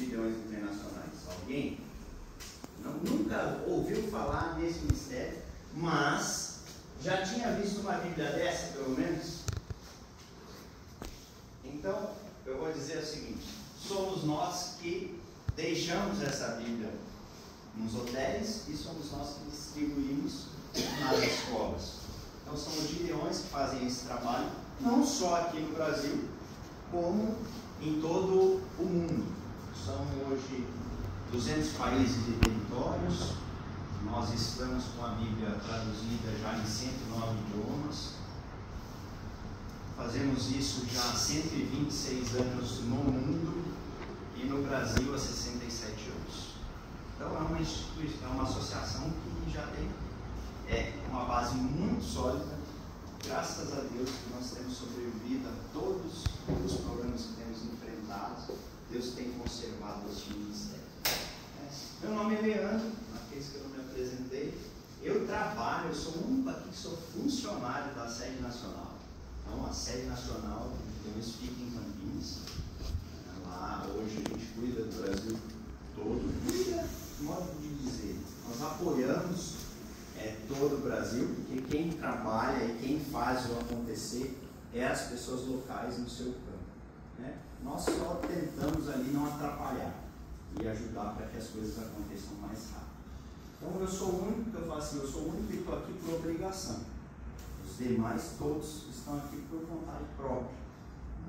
Gideões Internacionais? Alguém? Nunca ouviu falar nesse mistério, mas já tinha visto uma Bíblia dessa, pelo menos? Então, eu vou dizer o seguinte: somos nós que deixamos essa Bíblia nos hotéis e somos nós que distribuímos nas escolas. Então, são os gideões que fazem esse trabalho, não só aqui no Brasil, como em todo o mundo. São hoje 200 países e territórios. Nós estamos com a Bíblia traduzida já em 109 idiomas. Fazemos isso já há 126 anos no mundo e no Brasil há 67 anos. Então é uma instituição, é uma associação que já tem uma base muito sólida. Graças a Deus que nós temos sobrevivido a todos os problemas que temos enfrentado. Deus tem conservado este ministério. Meu nome é Leandro, aqueles que eu não me apresentei. Eu trabalho, eu sou o único aqui que sou funcionário da sede nacional. Então, a sede nacional de Deus fica em Campinas. Lá, hoje, a gente cuida do Brasil todo. Cuida, modo de dizer. Nós apoiamos todo o Brasil, porque quem trabalha e quem faz o acontecer é as pessoas locais no seu campo. Nós só tentamos ali não atrapalhar e ajudar para que as coisas aconteçam mais rápido. Então, eu sou o único que eu falo assim, eu sou o único que estou aqui por obrigação. Os demais todos estão aqui por vontade própria.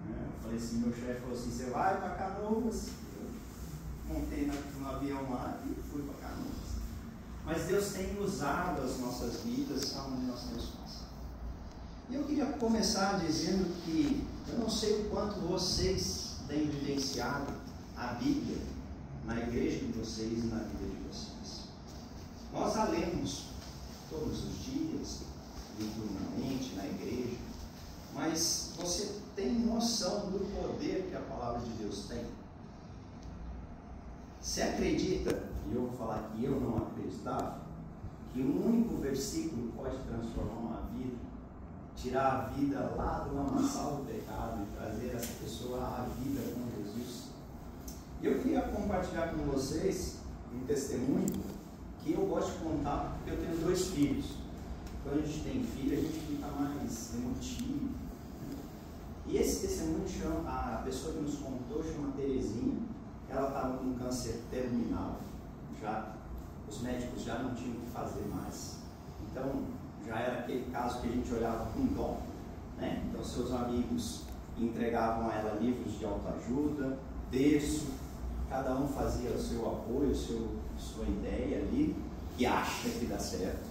Eu falei assim, meu chefe falou assim, você vai para Canoas? Eu montei no avião lá e fui para Canoas. Mas Deus tem usado as nossas vidas aonde nós temos passado. E eu queria começar dizendo que eu não sei o quanto vocês têm vivenciado a Bíblia na igreja de vocês e na vida de vocês. Nós a lemos todos os dias, diuturnamente, na igreja, mas você tem noção do poder que a palavra de Deus tem? Você acredita, e eu vou falar que eu não acreditava, que um único versículo pode transformar uma vida, tirar a vida lá do lamaçal do pecado e trazer essa pessoa à vida com Jesus? E eu queria compartilhar com vocês um testemunho que eu gosto de contar porque eu tenho 2 filhos. Quando a gente tem filho, a gente fica mais emotivo. E esse testemunho a pessoa que nos contou chama Terezinha. Ela estava com um câncer terminal. Os médicos já não tinham o que fazer mais. Então, já era aquele caso que a gente olhava com dó. Então, seus amigos entregavam a ela livros de autoajuda, terço. Cada um fazia o seu apoio, sua ideia ali, que acha que dá certo.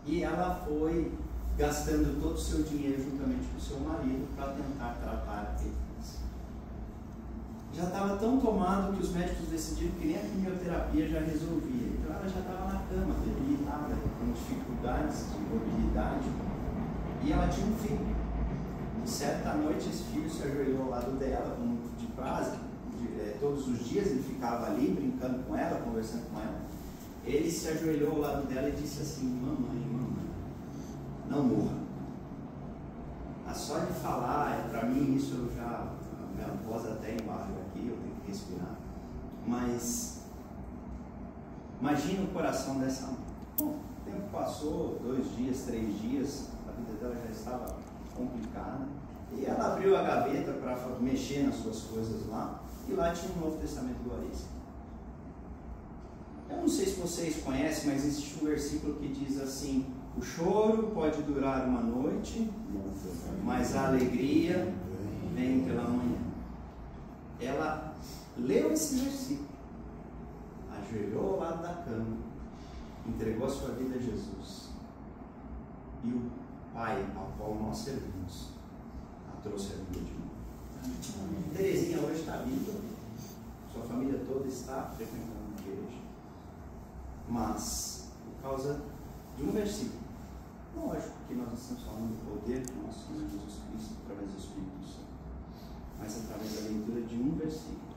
E ela foi gastando todo o seu dinheiro juntamente com o seu marido para tentar tratar aquele câncer. Já estava tão tomado que os médicos decidiram que nem a quimioterapia já resolvia. Então ela já estava na cama, debilitada, com dificuldades de mobilidade. E ela tinha um filho. E certa noite esse filho se ajoelhou ao lado dela, com muito de prazo. Todos os dias ele ficava ali brincando com ela, conversando com ela. Ele se ajoelhou ao lado dela e disse assim: mamãe, não morra. Só de falar, para mim isso eu já, a minha voz até embarga aqui, eu tenho que respirar. Mas imagina o coração dessa mãe. Bom, o tempo passou, 2 dias, 3 dias, a vida dela já estava complicada. E ela abriu a gaveta para mexer nas suas coisas lá. E lá tinha um Novo Testamento glorioso. Eu não sei se vocês conhecem, mas existe um versículo que diz assim: o choro pode durar uma noite, mas a alegria vem pela manhã. Ela leu esse versículo, ajoelhou ao lado da cama, entregou a sua vida a Jesus. E o Pai ao qual nós servimos a trouxe a vida de novo. Terezinha hoje está viva, sua família toda está frequentando a igreja, mas por causa de um versículo. Lógico que nós estamos falando do poder do nosso Senhor Jesus Cristo através do Espírito Santo, mas através da leitura de um versículo,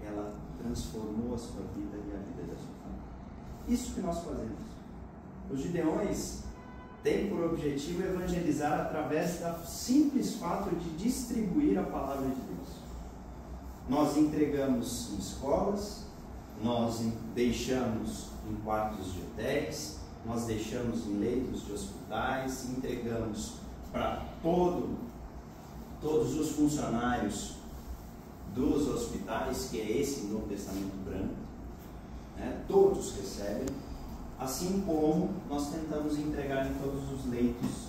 ela transformou a sua vida e a vida da sua família. Isso que nós fazemos. Os gideões têm por objetivo evangelizar através do simples fato de distribuir a palavra de Deus. nós entregamos em escolas, nós deixamos em quartos de hotéis, nós deixamos em leitos de hospitais, entregamos para todos os funcionários dos hospitais, que é esse Novo Testamento branco, né? Todos recebem, assim como nós tentamos entregar em todos os leitos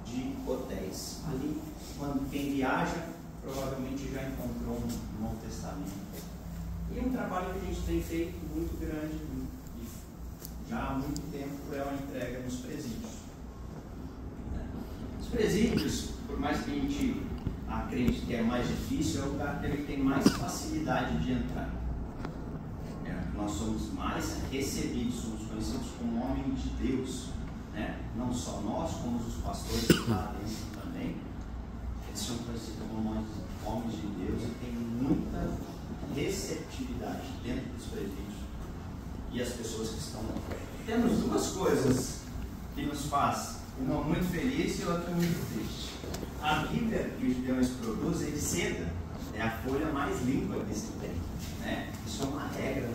de hotéis. Ali, quando quem viaja, provavelmente já encontrou um Novo Testamento. E um trabalho que a gente tem feito muito grande, e já há muito tempo, é a entrega nos presídios. Os presídios, por mais que a gente acredite que é mais difícil, é o lugar que ele tem mais facilidade de entrar. Nós somos mais recebidos, somos conhecidos como homens de Deus, né? Não só nós, como os pastores que lá dentro também. Eles são conhecidos como homens de Deus e tem muita receptividade dentro dos presídios e as pessoas que estão lá. Temos duas coisas que nos faz, uma muito feliz e outra muito triste. A Bíblia que os Gideões produzem é de seda, é a folha mais limpa que se tem, né? Isso é uma regra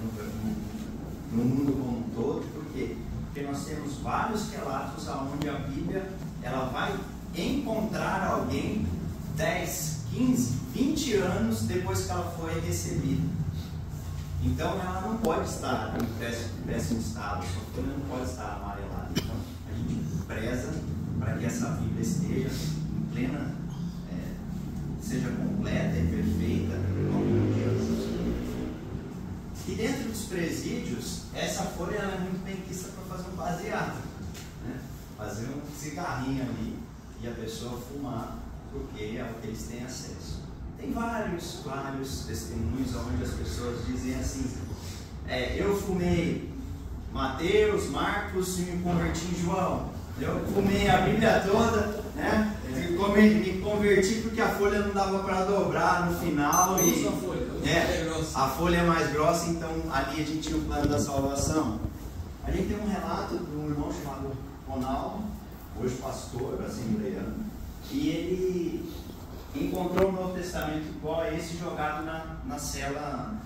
no mundo como um todo. Por quê? Porque nós temos vários relatos onde a Bíblia ela vai encontrar alguém 10, 15, 20 anos depois que ela foi recebida. Então ela não pode estar em péssimo estado, a sua folha não pode estar amarelada. Então a gente preza para que essa Bíblia esteja em plena, seja completa e perfeita ao longo de anos. E dentro dos presídios, essa folha ela é muito bem vista para fazer um baseado, né? Fazer um cigarrinho ali e a pessoa fumar, porque é o que eles têm acesso. Tem vários testemunhos onde as pessoas dizem assim: eu fumei Mateus, Marcos e me converti em João. Eu fumei a Bíblia toda, né? Me converti porque a folha não dava para dobrar no final. E a folha é mais grossa, então ali a gente tinha o plano da salvação. A gente tem um relato de um irmão chamado Ronaldo, hoje pastor assembleano, e ele encontrou o Novo Testamento igual a esse jogado na cela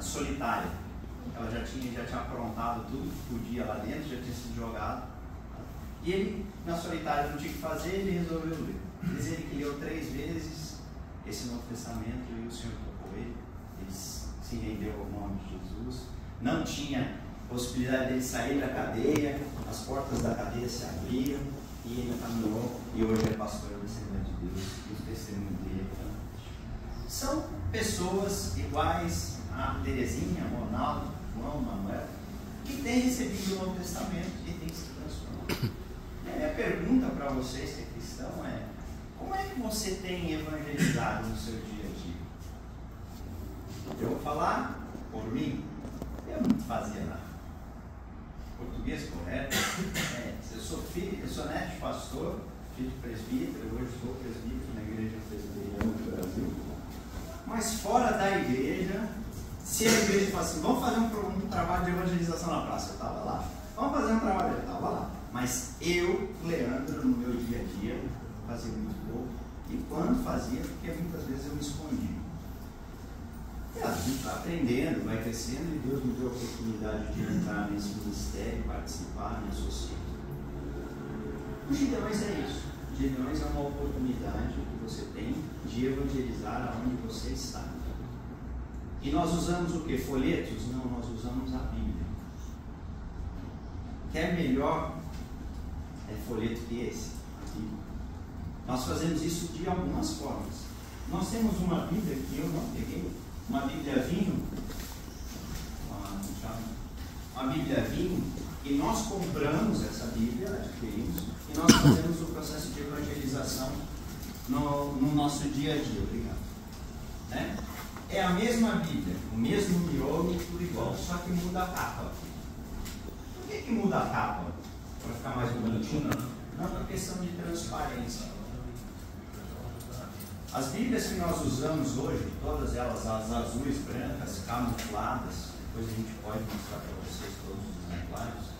solitária. Ela já tinha aprontado tudo que podia lá dentro, já tinha sido jogado. E ele, na solitária, não tinha o que fazer, ele resolveu ler. Diz ele que leu 3 vezes esse Novo Testamento e o Senhor tocou ele. Ele se rendeu ao nome de Jesus. Não tinha possibilidade dele sair da cadeia, as portas da cadeia se abriram e ele caminhou e hoje é pastor da Assembleia de Deus. E os testemunhos dele são pessoas iguais a Terezinha, Ronaldo, João, Manuel, que têm recebido o Novo Testamento e têm se transformado. A minha pergunta para vocês que é cristão é: como é que você tem evangelizado no seu dia a dia? Eu vou falar por mim, eu não fazia nada. Português correto? Eu sou neto de pastor, filho de presbítero, hoje sou presbítero na igreja presbiteriana do Brasil. Mas fora da igreja, se a igreja fala assim: vamos fazer um trabalho de evangelização na praça, eu estava lá. Vamos fazer um trabalho, eu estava lá. Mas eu, Leandro, no meu dia a dia, fazia muito pouco. E quando fazia, porque muitas vezes eu me escondia. E a gente vai aprendendo, vai crescendo, e Deus me deu a oportunidade de entrar nesse ministério, participar, me associar. O Gideões é isso. O Gideões é uma oportunidade que você tem de evangelizar aonde você está. E nós usamos o que? Folhetos? Não, nós usamos a Bíblia. Quer melhor folheto que esse? A Bíblia. Nós fazemos isso de algumas formas. Nós temos uma Bíblia que eu não peguei, uma Bíblia vinho, uma Bíblia vinho, e nós compramos essa Bíblia, adquirimos, e nós fazemos o processo de evangelização no nosso dia a dia. Obrigado. Né? É a mesma Bíblia, o mesmo miolo, tudo igual, só que muda a capa. Por que muda a capa? Para ficar mais bonitinho? Não, por questão de transparência. As Bíblias que nós usamos hoje, todas elas, as azuis, brancas, camufladas, depois a gente pode mostrar para vocês todos os exemplares,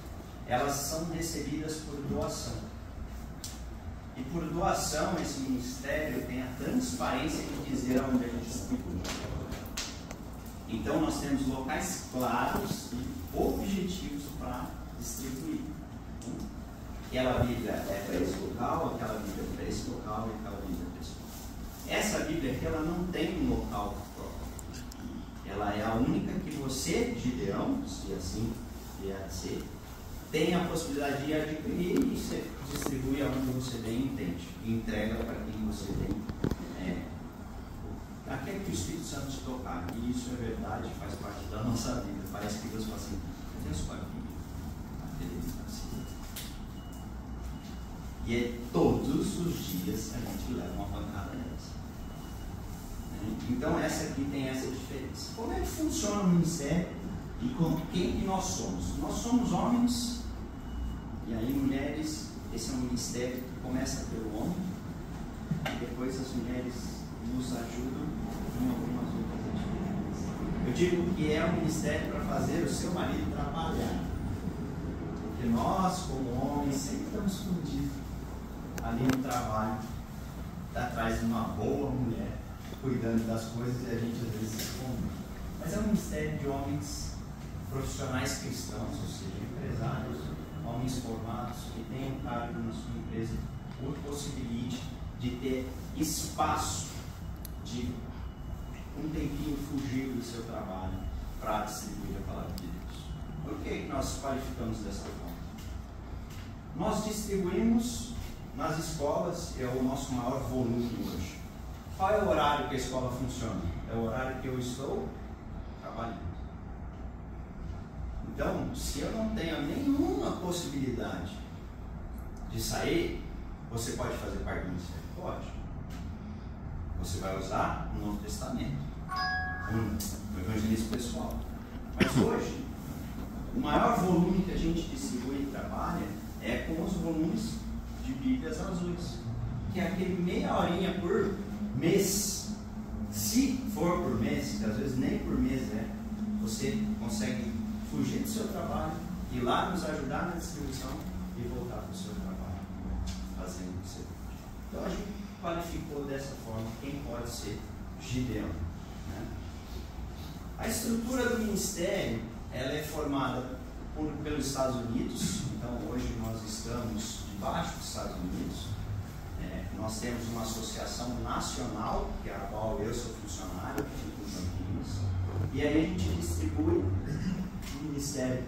elas são recebidas por doação. E por doação, esse ministério tem a transparência de dizer aonde a gente distribui. Então nós temos locais claros e objetivos para distribuir. Aquela Bíblia é para esse local, aquela Bíblia é para esse local e aquela Bíblia é para esse local. Essa Bíblia aqui, ela não tem um local próprio. Ela é a única que você, Gideão, se assim vier a ser, tem a possibilidade de adquirir e você distribui aonde você bem entende. E entrega para quem você bem aquele que o Espírito Santo te tocar. E isso é verdade, faz parte da nossa vida. Parece que Deus fala assim, cadê a sua Bíblia? E é todos os dias a gente leva uma pancada dessa. Então essa aqui tem essa diferença. Como é que funciona o ministério e com quem que nós somos? Nós somos homens e aí mulheres. Esse é um ministério que começa pelo homem e depois as mulheres nos ajudam em algumas outras atividades. Eu digo que é um ministério para fazer o seu marido trabalhar, porque nós como homens sempre estamos escondidos ali no trabalho, atrás de uma boa mulher cuidando das coisas e a gente às vezes se esconde. Mas é um ministério de homens profissionais cristãos, ou seja, empresários, homens formados que têm um cargo na sua empresa, o possibilite de ter espaço de um tempinho fugir do seu trabalho para distribuir a palavra de Deus. Por que nós qualificamos dessa forma? Nós distribuímos nas escolas, é o nosso maior volume hoje. Qual é o horário que a escola funciona? É o horário que eu estou trabalhando. Então, se eu não tenho nenhuma possibilidade de sair, você pode fazer parte do ministério? Pode. Você vai usar o Novo Testamento, o evangelismo pessoal. Mas hoje, o maior volume que a gente distribui e trabalha é com os volumes de Bíblias azuis, que é aquele meia horinha por mês. Se for por mês, que às vezes nem por mês você consegue fugir do seu trabalho, ir lá nos ajudar na distribuição e voltar para o seu trabalho, fazendo o que você pode. Então a gente qualificou dessa forma quem pode ser Gideão. A estrutura do ministério ela é formada pelos Estados Unidos. Então hoje nós estamos debaixo dos Estados Unidos. Nós temos uma associação nacional, que é a qual eu sou funcionário, aqui em Campinas, e aí a gente distribui o ministério.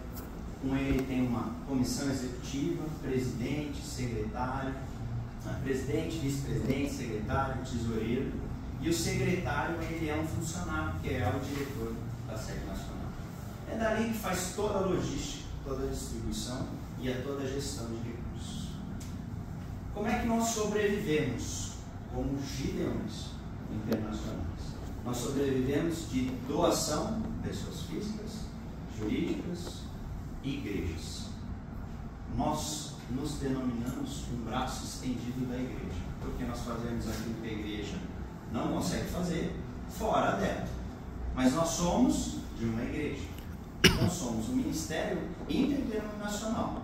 Com ele tem uma comissão executiva, presidente, secretário, presidente, vice-presidente, secretário, tesoureiro, e o secretário ele é um funcionário, que é o diretor da sede nacional. É dali que faz toda a logística, toda a distribuição e toda a gestão de recursos. Como é que nós sobrevivemos como Gideões internacionais? Nós sobrevivemos de doação, pessoas físicas, jurídicas e igrejas. Nós nos denominamos um braço estendido da igreja, porque nós fazemos aquilo que a igreja não consegue fazer fora dela. Mas nós somos de uma igreja. Então somos um ministério interdenominacional.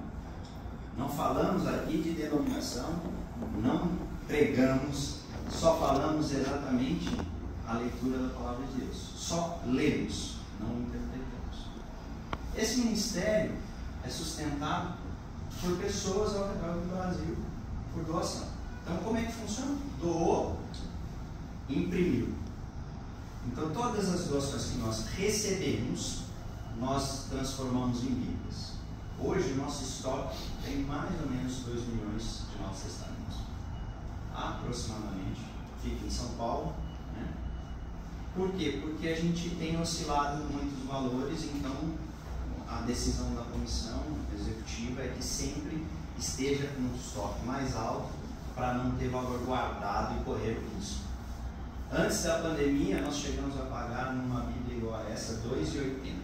Não falamos aqui de denominação, não pregamos, só falamos exatamente a leitura da palavra de Deus. Só lemos, não interpretamos. Esse ministério é sustentado por pessoas ao redor do Brasil, por doação. Então como é que funciona? Doou, imprimiu. Então todas as doações que nós recebemos, nós transformamos em Bíblias. Hoje o nosso estoque tem mais ou menos 2 milhões de Novos Testamentos. Aproximadamente. Fica em São Paulo. Por quê? Porque a gente tem oscilado muitos valores, então a decisão da comissão executiva é que sempre esteja com um estoque mais alto para não ter valor guardado e correr o risco. Antes da pandemia, nós chegamos a pagar numa Bíblia igual a essa R$ 2,80.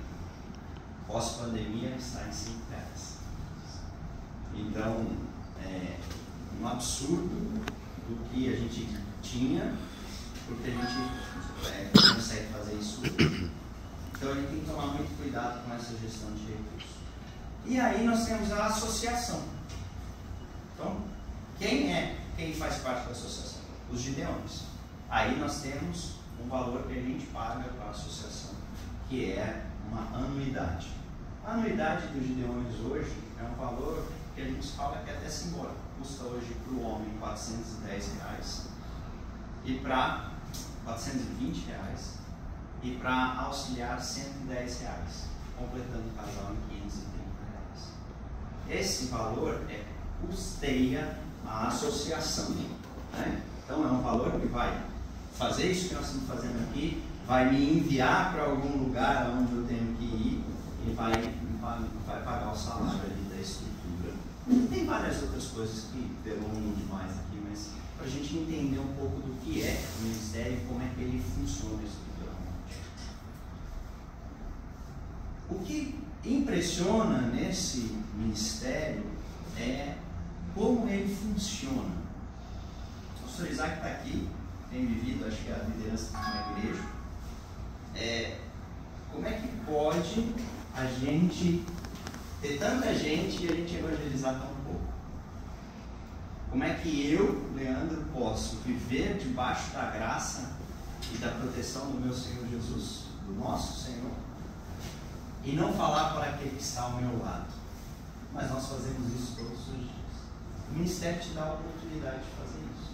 Pós-pandemia está em R$ 5. Então, é um absurdo do que a gente tinha, porque a gente consegue fazer isso. Então, a gente tem que tomar muito cuidado com essa gestão de recursos. E aí nós temos a associação. Então, quem faz parte da associação? Os Gideões. Aí nós temos um valor que a gente paga para a associação, que é uma anuidade. A anuidade dos gideões hoje é um valor que a gente fala que é até simbólico. Custa hoje para o homem R$410 e para R$420 e para auxiliar R$110, completando o casal em R$530. Esse valor custeia a associação, né? Então é um valor que vai fazer isso que nós estamos fazendo aqui, vai me enviar para algum lugar onde eu tenho que ir e vai pagar o salário ali da estrutura. Tem várias outras coisas que delongam demais aqui, mas para a gente entender um pouco do que é o ministério e como é que ele funciona estruturalmente. O que impressiona nesse ministério é como ele funciona. O pastor Isaac está aqui, tem vivido, acho que a liderança na igreja. Como é que pode a gente ter tanta gente e a gente evangelizar tão pouco? Como é que eu, Leandro, posso viver debaixo da graça e da proteção do meu Senhor Jesus, do nosso Senhor, e não falar para aquele que está ao meu lado? Mas nós fazemos isso todos os dias. O ministério te dá a oportunidade de fazer isso.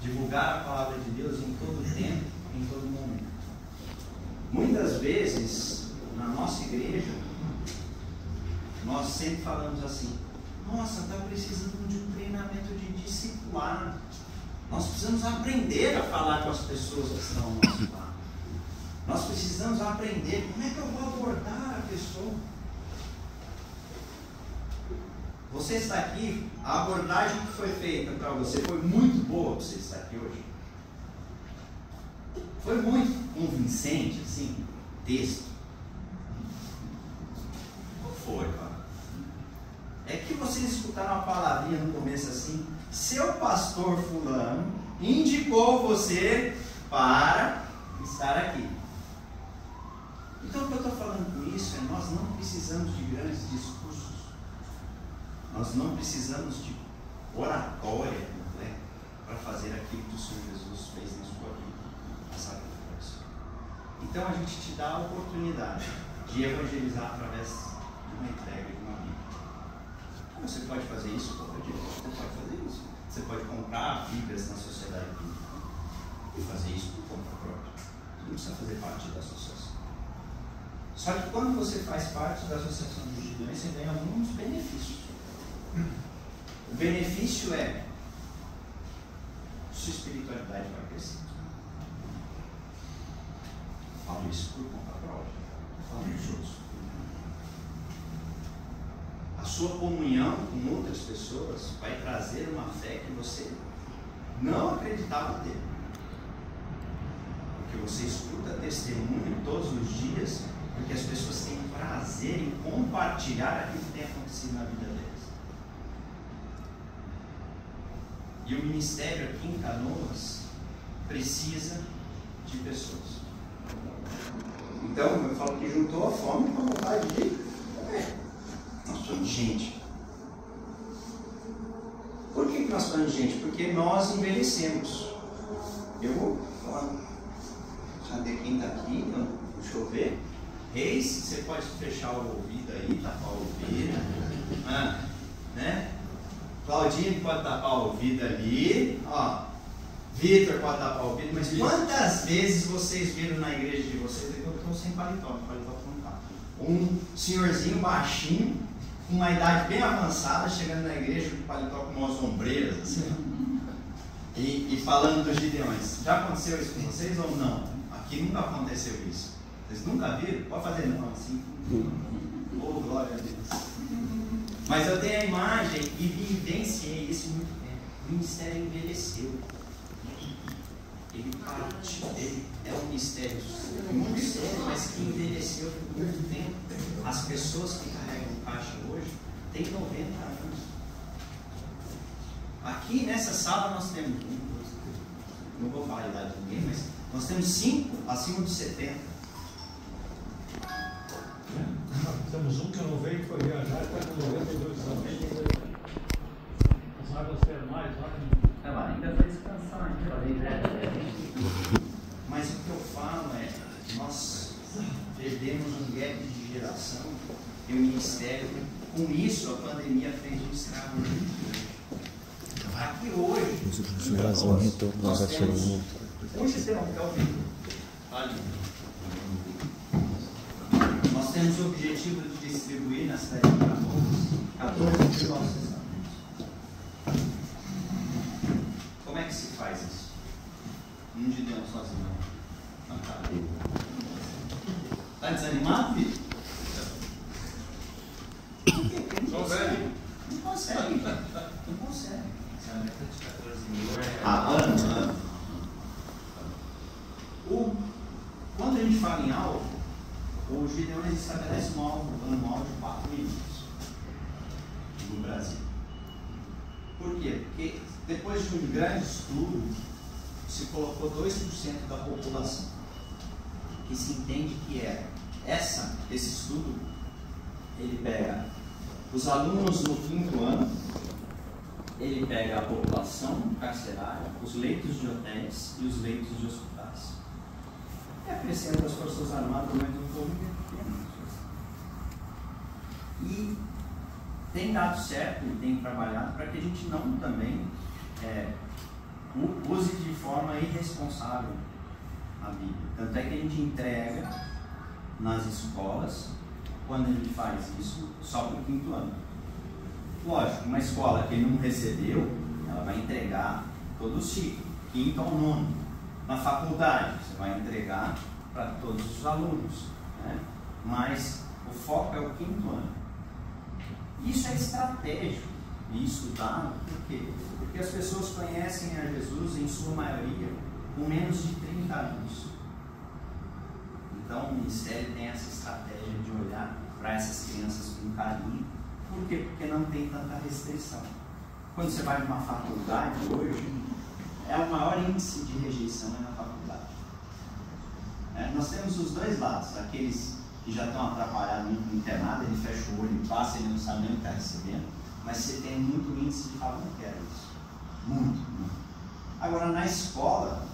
Divulgar a palavra de Deus em todo tempo, em todo momento. Muitas vezes, na nossa igreja, nós sempre falamos assim: nossa, está precisando de um treinamento de discipulado. Nós precisamos aprender a falar com as pessoas que estão ao nosso lado. Nós precisamos aprender como é que eu vou abordar a pessoa. Você está aqui, a abordagem que foi feita para você foi muito boa para você estar aqui hoje. Foi muito convincente, assim, texto. Não foi, cara. É que vocês escutaram uma palavrinha no começo assim: seu pastor fulano indicou você para estar aqui. Então o que eu estou falando com isso é: nós não precisamos de grandes discursos. Nós não precisamos de oratória completa para fazer aquilo que o Senhor Jesus fez na sua vida, a sacrifício. Então a gente te dá a oportunidade de evangelizar através de uma entrega de uma Bíblia. Você pode fazer isso? Você pode fazer isso. Você pode comprar Bíblias na sociedade bíblica e fazer isso por conta própria. Você não precisa fazer parte da associação. Só que quando você faz parte da associação de gideões, você ganha alguns benefícios. O benefício é: sua espiritualidade vai crescer. Eu falo isso por conta própria. Eu falo dos outros. A sua comunhão com outras pessoas vai trazer uma fé que você não acreditava ter. Porque você escuta testemunho todos os dias, porque as pessoas têm prazer em compartilhar aquilo que tem acontecido na vida delas. E o ministério aqui em Canoas precisa de pessoas. Então, eu falo que juntou a fome com a vontade de comer. Nós precisamos de gente. Por que nós precisamos de gente? Porque nós envelhecemos. Eu vou falar. Cadê quem está aqui? Não, deixa eu ver. Reis, você pode fechar o ouvido aí, tapar o ouvido. Né? Claudinho pode tapar o ouvido ali, ó. Vitor pode tapar o ouvido, mas quantas vezes vocês viram na igreja de vocês? Eu estou sem paletó, o paletó não tá. Um senhorzinho baixinho, com uma idade bem avançada, chegando na igreja com o paletó com umas ombreiras, assim, e falando dos gideões. Já aconteceu isso com vocês ou não? Aqui nunca aconteceu isso. Vocês nunca viram? Pode fazer não, assim. Oh, glória a Deus. Mas eu tenho a imagem e vivenciei isso muito tempo. O ministério envelheceu. Ele é um mistério muito sério, mas que envelheceu por muito tempo. As pessoas que carregam caixa hoje têm 90 anos. Aqui nessa sala nós temos, não vou falar a idade de ninguém, mas nós temos 5 acima de 70. Temos um que não veio, que foi viajar, está com 92 anos. As águas termais lá. Ainda vai descansar, ainda. Mas o que eu falo é: nós perdemos um gap de geração e o ministério. Com isso, a pandemia fez um estrago muito grande. Aqui hoje, nós temos um sistema que é o vídeo. Nós temos o objetivo de distribuir na cidade de Canoas 14 novos testamentos. Como é que se faz isso? Um de Deus sozinho. Está desanimado, filho? Não consegue. Não consegue. Não consegue. Essa meta de 14 mil é... Quando a gente fala em alvo, o Gideon estabelece um alvo anual de 4 milhões no Brasil. Por quê? Porque depois de um grande estudo, se colocou 2% da população, que se entende que é esse estudo, ele pega os alunos no 5º ano, ele pega a população carcerária, os leitos de hotéis e os leitos de hospitais. E acrescenta as Forças Armadas, mas um pouco pequeno. E tem dado certo e tem trabalhado para que a gente não também use de forma irresponsável a Bíblia. Tanto é que a gente entrega nas escolas, quando a gente faz isso, só para o 5º ano. Lógico, uma escola que não recebeu, ela vai entregar todo o ciclo, 5º ao 9º. Na faculdade, você vai entregar para todos os alunos, né? Mas o foco é o 5º ano. Isso é estratégico e estudado, por quê? Porque as pessoas conhecem a Jesus, em sua maioria, com menos de 30 anos. Então o ministério tem essa estratégia de olhar para essas crianças com carinho. Por quê? Porque não tem tanta restrição. Quando você vai numa faculdade hoje, o maior índice de rejeição é na faculdade. Nós temos os dois lados, aqueles que já estão atrapalhados no internado, ele fecha o olho e passa, ele não sabe nem o que está recebendo, mas você tem muito índice de falar, não quero isso. Muito, muito. Agora, na escola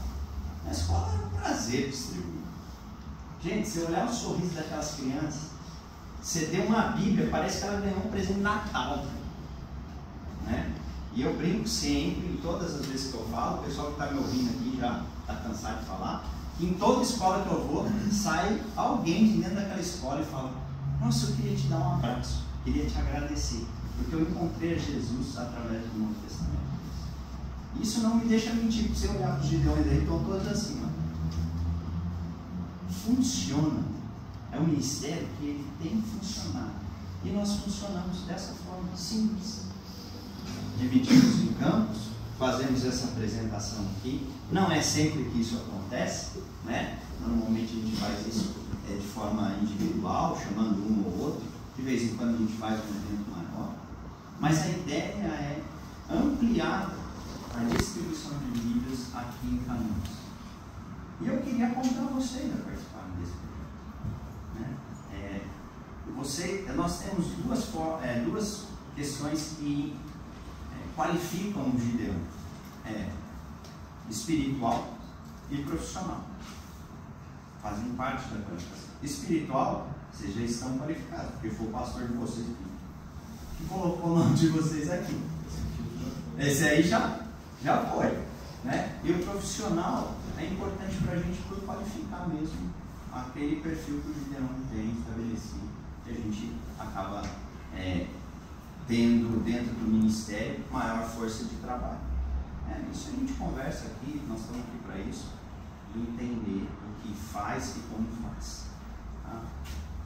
é um prazer distribuir. Gente, se olhar o sorriso daquelas crianças, você deu uma Bíblia, parece que ela ganhou um presente de Natal. Né? E eu brinco sempre, todas as vezes que eu falo, o pessoal que está me ouvindo aqui já está cansado de falar, que em toda escola que eu vou, sai alguém de dentro daquela escola e fala, nossa, eu queria te dar um abraço, queria te agradecer, porque eu encontrei a Jesus através do Novo Testamento. Isso não me deixa mentir, porque você olhar para os gideões aí, estão todos assim, ó. Funciona. É um ministério que ele tem funcionado. E nós funcionamos dessa forma simples. Dividimos em campos, fazemos essa apresentação aqui. Não é sempre que isso acontece, né? Normalmente a gente faz isso de forma individual, chamando um ou outro. De vez em quando a gente faz um evento maior. Mas a ideia é ampliar a distribuição de Bíblias aqui em Canoas. E eu queria convidar vocês a participarem desse projeto. Nós temos duas questões que qualificam o Gideon: espiritual e profissional. Fazem parte da qualificação. Espiritual, vocês já estão qualificados, porque foi o pastor de vocês que colocou o nome de vocês aqui. Esse aí já foi. Né? E o profissional é importante para a gente qualificar mesmo aquele perfil que o Gideon tem estabelecido, que a gente acaba tendo dentro do ministério maior força de trabalho. Isso a gente conversa aqui, nós estamos aqui para isso, e entender o que faz e como faz. Tá?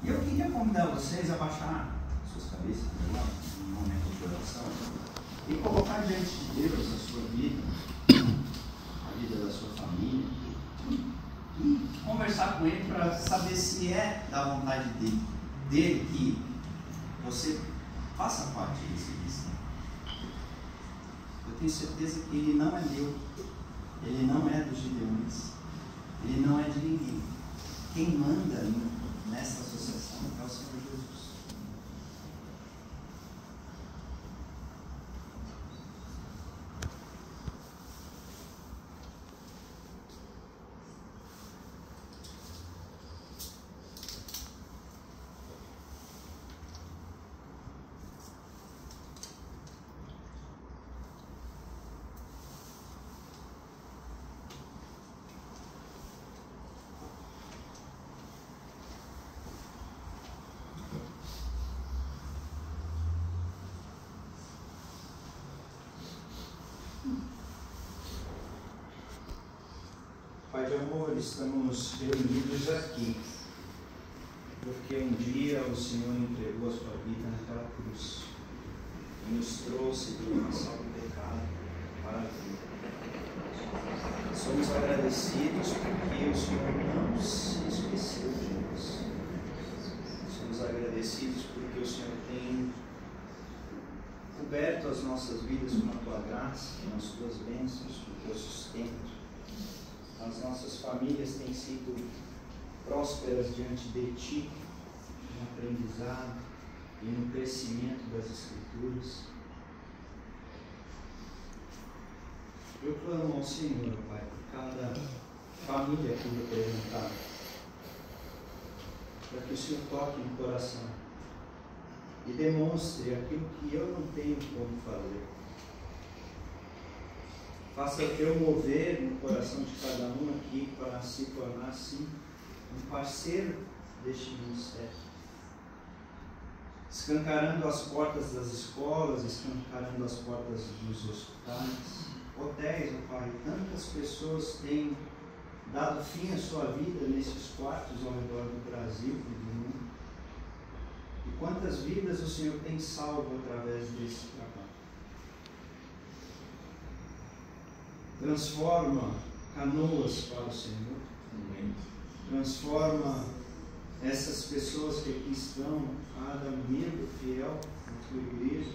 E eu queria convidar vocês a baixar suas cabeças agora, no momento de oração, e colocar diante de Deus a sua vida, a vida da sua família, e conversar com Ele para saber se é da vontade dele que você faça parte desse ministério. Eu tenho certeza que ele não é meu, ele não é dos gideões, ele não é de ninguém. Quem manda nessa associação é o Senhor Jesus. estamos reunidos aqui porque um dia o Senhor entregou a sua vida naquela cruz e nos trouxe do nosso pecado para a vida. Somos agradecidos porque o Senhor não se esqueceu de nós. Somos agradecidos porque o Senhor tem coberto as nossas vidas com a tua graça, com as tuas bênçãos, com o teu sustento. As nossas famílias têm sido prósperas diante de ti, no aprendizado e no crescimento das Escrituras. Eu clamo ao Senhor, Pai, por cada família aqui representada, para que o Senhor toque no coração e demonstre aquilo que eu não tenho como fazer. Faça o teu mover no coração de cada um aqui para se tornar assim um parceiro deste ministério, escancarando as portas das escolas, escancarando as portas dos hospitais, hotéis, oh Pai. Tantas pessoas têm dado fim à sua vida nesses quartos ao redor do Brasil e do mundo. E quantas vidas o Senhor tem salvo através desse trabalho. Transforma canoas para o Senhor. Amém. Transforma essas pessoas que aqui estão, cada amigo fiel na tua igreja,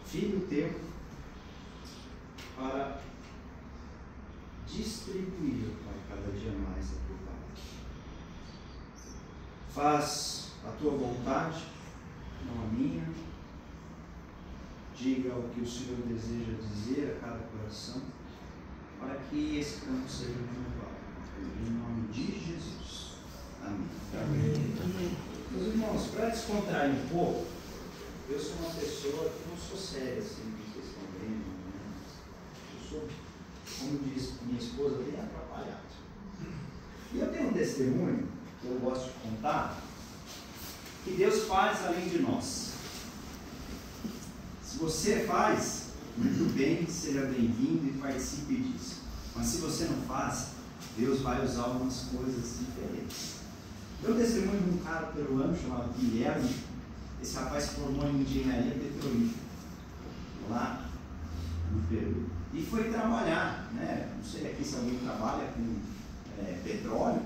filho teu, para distribuir, Pai, cada dia mais a tua palavra. Faz a tua vontade, não a minha. Diga o que o Senhor deseja dizer a cada coração, para que esse campo seja renovado. Em nome de Jesus. Amém. Amém. Meus irmãos, para descontrair um pouco, eu sou uma pessoa que não sou séria, assim, que vocês estão vendo, né? Eu sou, como diz minha esposa, bem atrapalhado. E eu tenho um testemunho que eu gosto de contar, que Deus faz além de nós. Se você faz, muito bem, seja bem-vindo e participe disso. Mas se você não faz, Deus vai usar algumas coisas diferentes. Eu testemunho de um cara peruano chamado Guilherme. Esse rapaz se formou em engenharia petrolífera lá no Peru e foi trabalhar, né? Não sei aqui se alguém trabalha com petróleo,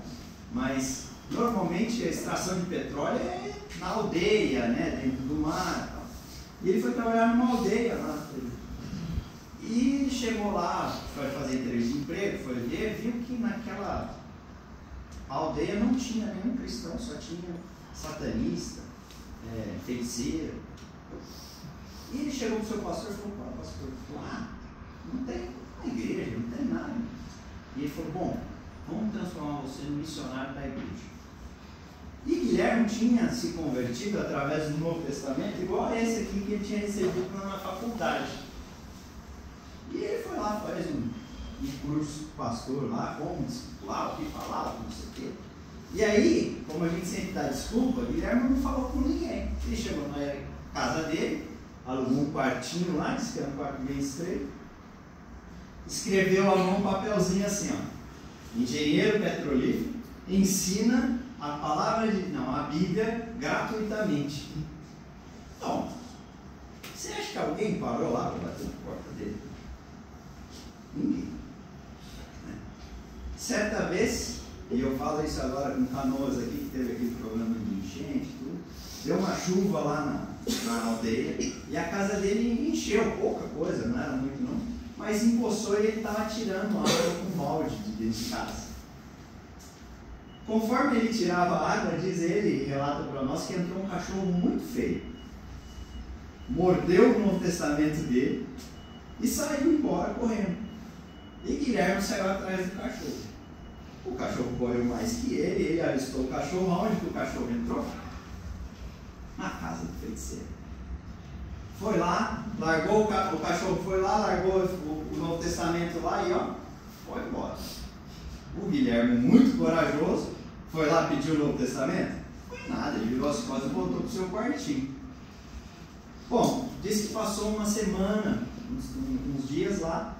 mas normalmente a extração de petróleo é na aldeia, né? Dentro do mar e tal. E ele foi trabalhar numa aldeia lá no Peru. E chegou lá, foi fazer entrevista de emprego, foi ver, viu que naquela aldeia não tinha nenhum cristão, só tinha satanista, feiticeiro. E ele chegou para o seu pastor e falou: pastor, lá não tem uma igreja, não tem nada. E ele falou: bom, vamos transformar você no missionário da igreja. E Guilherme tinha se convertido através do Novo Testamento, igual a esse aqui que ele tinha recebido na faculdade. E ele foi lá, faz um curso pastor lá, como discipular, o que falar, não sei o quê. E aí, como a gente sempre dá desculpa, Guilherme não falou com ninguém. Ele chegou na casa dele, alugou um quartinho lá, disse que era um quarto bem estreito, escreveu a mão um papelzinho assim, ó: engenheiro petrolífero ensina a palavra a Bíblia gratuitamente. Então, você acha que alguém parou lá para bater na porta dele? Ninguém. Certa vez, e eu falo isso agora com Canoas aqui, que teve aquele problema de enchente e tudo, deu uma chuva lá na aldeia e a casa dele encheu, pouca coisa, não era muito não, mas empoçou e ele estava tirando água com balde de dentro de casa. Conforme ele tirava a água, diz ele, relata para nós, que entrou um cachorro muito feio, mordeu o Novo Testamento dele e saiu embora correndo. E Guilherme saiu atrás do cachorro. O cachorro correu mais que ele avistou o cachorro. Onde que o cachorro entrou? Na casa do feiticeiro. Foi lá, largou o cachorro, foi lá, largou o Novo Testamento lá e ó, foi embora. O Guilherme, muito corajoso, foi lá pedir o Novo Testamento? Foi nada, ele virou as costas e voltou para o seu quartinho. Bom, disse que passou uma semana, uns dias lá,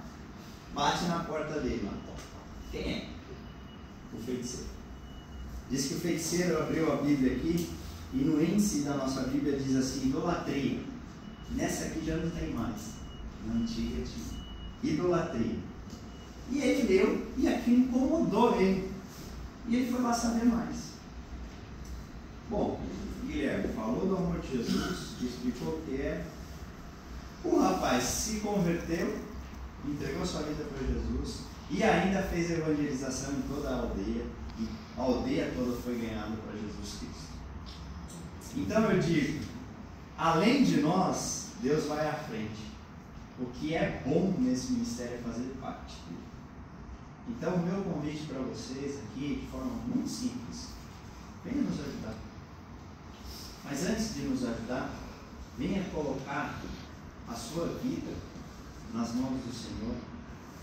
bate na porta dele lá. Quem é? o feiticeiro. Diz que o feiticeiro abriu a Bíblia aqui e no índice da nossa Bíblia diz assim, idolatria. Nessa aqui já não tem mais. Na antiga tinha. Idolatria. E ele leu e aquilo incomodou ele. E ele foi lá saber mais. Bom, Guilherme falou do amor de Jesus, explicou o que é. O rapaz se converteu, entregou sua vida para Jesus e ainda fez evangelização em toda a aldeia. E a aldeia toda foi ganhada para Jesus Cristo. Então eu digo, além de nós, Deus vai à frente. O que é bom nesse ministério é fazer parte dele. Então o meu convite para vocês aqui, de forma muito simples, venha nos ajudar. Mas antes de nos ajudar, venha colocar a sua vida nas mãos do Senhor,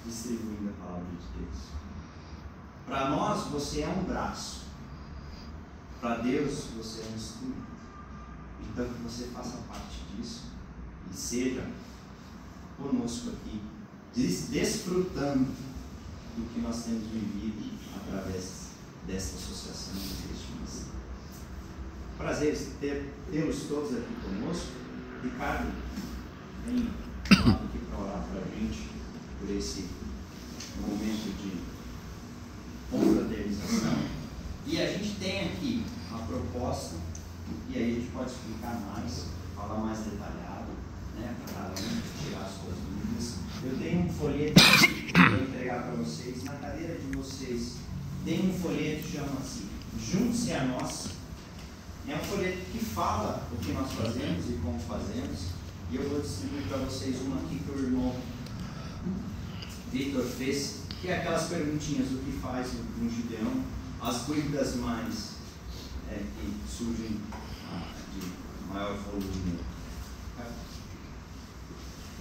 distribuindo a palavra de Deus. Para nós, você é um braço. Para Deus, você é um instrumento. Então, que você faça parte disso e seja conosco aqui, desfrutando do que nós temos vivido através desta associação de cristianos. Prazer tê-los todos aqui conosco. Ricardo, vem aqui para orar para a gente por esse momento de confraternização. E a gente tem aqui uma proposta, e aí a gente pode explicar mais, falar mais detalhado, né, para cada um tirar as suas dúvidas. Eu tenho um folheto que eu vou entregar para vocês. Na cadeira de vocês tem um folheto que chama-se Junte-se a Nós. É um folheto que fala o que nós fazemos e como fazemos. E eu vou distribuir para vocês uma aqui que o irmão Victor fez, que é aquelas perguntinhas do que faz um Gideão, as dúvidas mais que surgem de maior volume.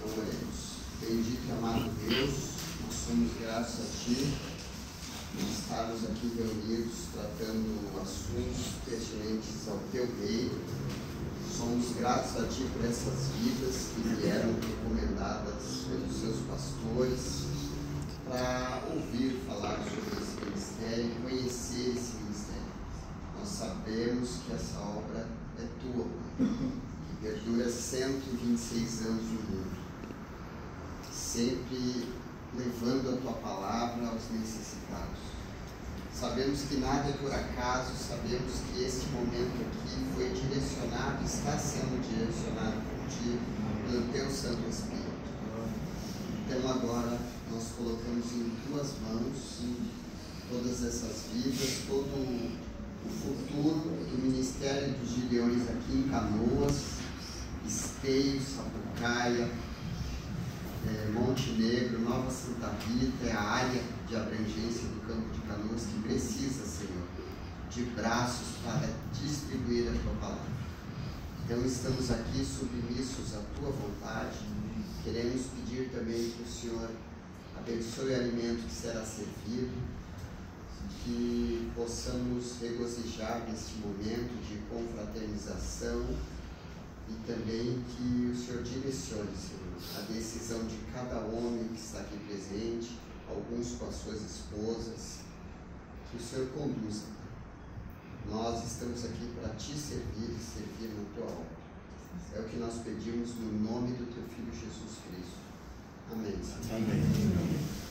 Oremos. Bendito e amado Deus, nós somos gratos a Ti por estarmos aqui reunidos tratando assuntos pertinentes ao Teu reino. Somos gratos a Ti por essas vidas que vieram recomendadas pelos seus pastores para ouvir falar sobre esse ministério e conhecer esse ministério. Nós sabemos que essa obra é Tua, que perdura 126 anos no mundo, sempre levando a Tua palavra aos necessitados. Sabemos que nada é por acaso, sabemos que esse momento aqui foi direcionado, está sendo direcionado por Ti, pelo Teu Santo Espírito. Então agora nós colocamos em Tuas mãos todas essas vidas, todo o futuro do Ministério dos Gideões aqui em Canoas, Esteio, Sapucaia, Monte Negro, Nova Santa Rita, é a área de abrangência do campo de Canoas que precisa, Senhor, de braços para distribuir a Tua palavra. Então estamos aqui submissos à Tua vontade. Queremos pedir também que o Senhor abençoe o alimento que será servido, que possamos regozijar neste momento de confraternização e também que o Senhor direcione, Senhor, a decisão de cada homem que está aqui presente, alguns com as suas esposas, que o Senhor conduza. Nós estamos aqui para Te servir e servir na Tua obra. É o que nós pedimos no nome do Teu Filho Jesus Cristo. Amém. Amém.